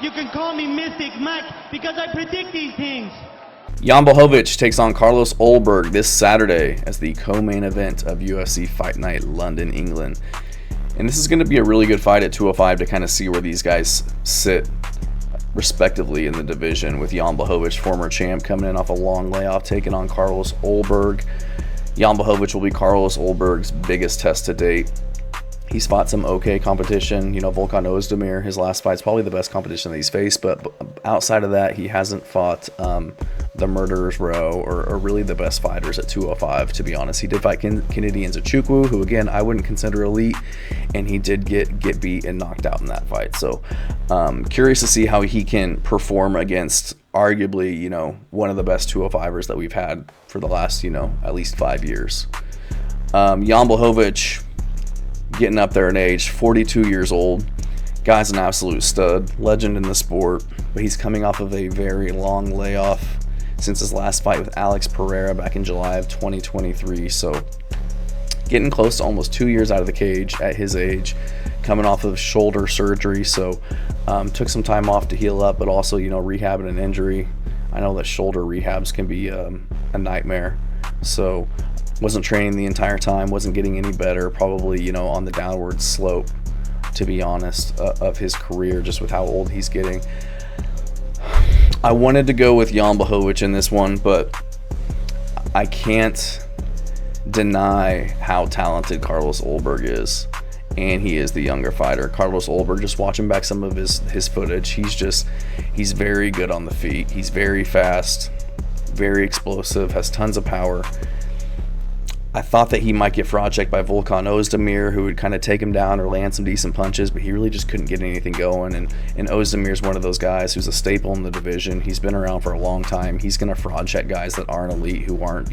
You can call me Mystic Mike because I predict these things. Jan Blachowicz takes on Carlos Ulberg this Saturday as the co-main event of UFC Fight Night London, England. And this is going to be a really good fight at 205 to kind of see where these guys sit respectively in the division, with Jan Blachowicz, former champ, coming in off a long layoff, taking on Carlos Ulberg. Jan Blachowicz will be Carlos Ulberg's biggest test to date. He's fought some okay competition. Volkan Ozdemir, his last fight's probably the best competition that he's faced, but outside of that, he hasn't fought the Murderers Row or really the best fighters at 205, to be honest. He did fight Kennedy Nzechukwu, who, again, I wouldn't consider elite, and he did get beat and knocked out in that fight. So curious to see how he can perform against arguably, one of the best 205ers that we've had for the last, at least 5 years. Jan Blachowicz, getting up there in age, 42 years old. Guy's an absolute stud, legend in the sport, but he's coming off of a very long layoff since his last fight with Alex Pereira back in July of 2023. So getting close to almost 2 years out of the cage at his age, coming off of shoulder surgery. So took some time off to heal up, but also, rehabbing an injury. I know that shoulder rehabs can be a nightmare. So wasn't training the entire time, wasn't getting any better, probably, on the downward slope, to be honest, of his career, just with how old he's getting. I wanted to go with Jan Blachowicz in this one, but I can't deny how talented Carlos Ulberg is, and he is the younger fighter. Carlos Ulberg, just watching back some of his footage, he's very good on the feet. He's very fast, very explosive, has tons of power. I thought that he might get fraud checked by Volkan Ozdemir, who would kind of take him down or land some decent punches, but he really just couldn't get anything going. And Ozdemir's one of those guys who's a staple in the division. He's been around for a long time. He's going to fraud check guys that aren't elite, who aren't,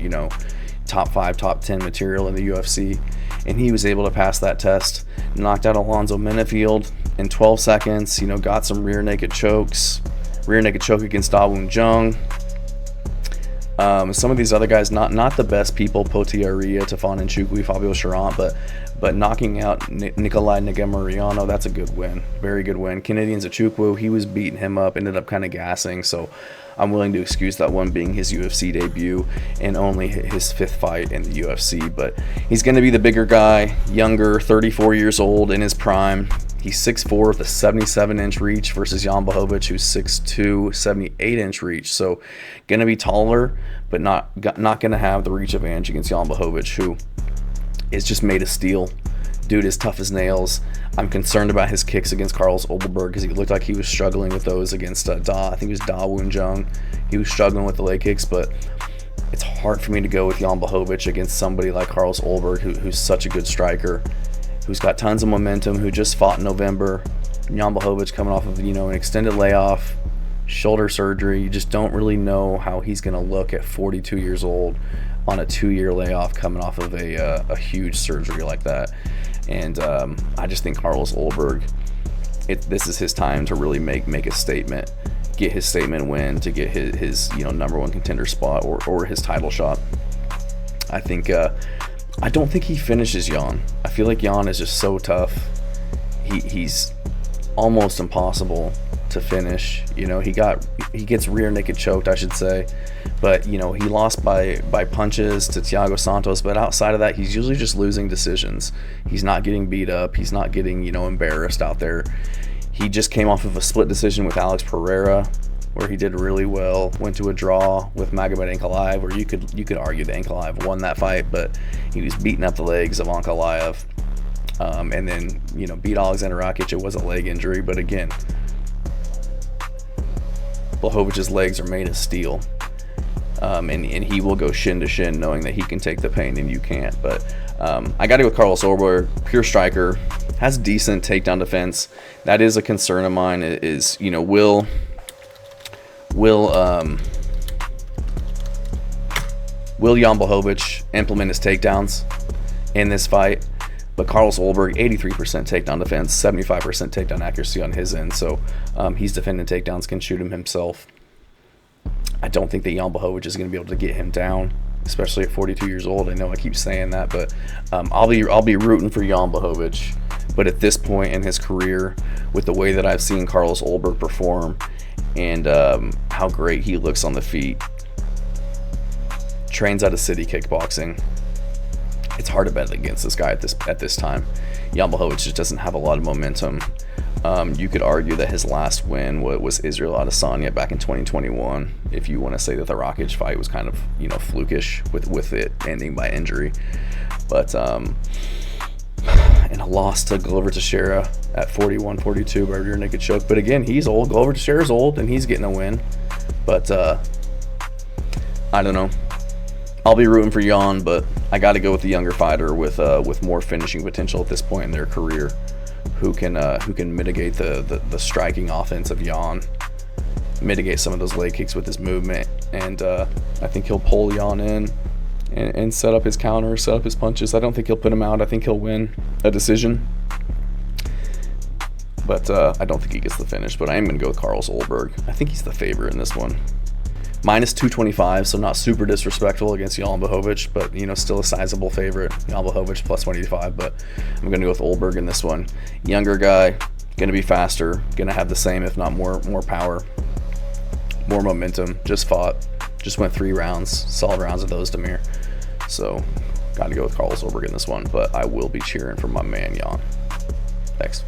top 5, top 10 material in the UFC. And he was able to pass that test, knocked out Alonzo Menifield in 12 seconds, got some rear naked choke against Da Woon Jung. Some of these other guys, not the best people, Potiaria, Tafon Nchukwi, Fabio Charant, but knocking out Nikolai Negamuriano, that's a good win. Very good win. Kennedy Nzechukwu, he was beating him up, ended up kind of gassing, so I'm willing to excuse that one being his UFC debut and only his 5th fight in the UFC. But he's going to be the bigger guy, younger, 34 years old, in his prime. He's 6'4" with a 77-inch reach versus Jan Blachowicz, who's 6'2", 78-inch reach. So going to be taller, but not going to have the reach advantage against Jan Blachowicz, who is just made of steel. Dude is tough as nails. I'm concerned about his kicks against Carlos Ulberg because he looked like he was struggling with those against I think it was Da Woon Jung. He was struggling with the leg kicks, but it's hard for me to go with Jan Blachowicz against somebody like Carlos Ulberg, who's such a good striker, who's got tons of momentum, who just fought in November. Jan Blachowicz coming off of an extended layoff, shoulder surgery. You just don't really know how he's going to look at 42 years old on a 2-year layoff, coming off of a huge surgery like that. And I just think Carlos Ulberg, this is his time to really make a statement, get his statement win, to get his number 1 contender spot or his title shot. I think I don't think he finishes Jan. I feel like Jan is just so tough. He's almost impossible to finish. He gets rear naked choked, I should say, but he lost by punches to Thiago Santos, but outside of that, he's usually just losing decisions. He's not getting beat up, he's not getting embarrassed out there. He just came off of a split decision with Alex Pereira, where he did really well, went to a draw with Magomed Ankalaev, where you could argue that Ankalaev won that fight, but he was beating up the legs of Ankalaev, and then beat Alexander Rakic. It was a leg injury, but again, Blachowicz's legs are made of steel, and he will go shin to shin knowing that he can take the pain and you can't. But I got to go with Carlos Ulberg, pure striker, has decent takedown defense. That is a concern of mine, is will Jan Blachowicz implement his takedowns in this fight? But Carlos Ulberg, 83% takedown defense, 75% takedown accuracy on his end. So he's defending takedowns, can shoot him himself. I don't think that Jan Blachowicz is going to be able to get him down, especially at 42 years old. I know I keep saying that, but I'll be rooting for Jan Blachowicz But at this point in his career, with the way that I've seen Carlos Ulberg perform and how great he looks on the feet, trains out of City Kickboxing, it's hard to bet against this guy at this time. Jan Blachowicz just doesn't have a lot of momentum. You could argue that his last win was Israel Adesanya back in 2021, if you want to say that the Rakic fight was kind of, flukish with it ending by injury. But and a loss to Glover Teixeira at 41-42 by rear naked choke. But again, he's old. Glover Teixeira's old, and he's getting a win. But I don't know. I'll be rooting for Jan, but I got to go with the younger fighter with more finishing potential at this point in their career, who can mitigate the striking offense of Jan, mitigate some of those leg kicks with his movement, and I think he'll pull Jan in and set up his counter, set up his punches. I don't think he'll put him out. I think he'll win a decision, but I don't think he gets the finish. But I am going to go with Carlos Ulberg. I think he's the favorite in this one. Minus 225, so not super disrespectful against Jan Blachowicz, but still a sizable favorite. Jan Blachowicz plus 185, but I'm going to go with Ulberg in this one. Younger guy, going to be faster, going to have the same, if not more power, more momentum. Just went 3 rounds, solid rounds of those, Demir. So, got to go with Carlos Ulberg in this one, but I will be cheering for my man Jan. Thanks.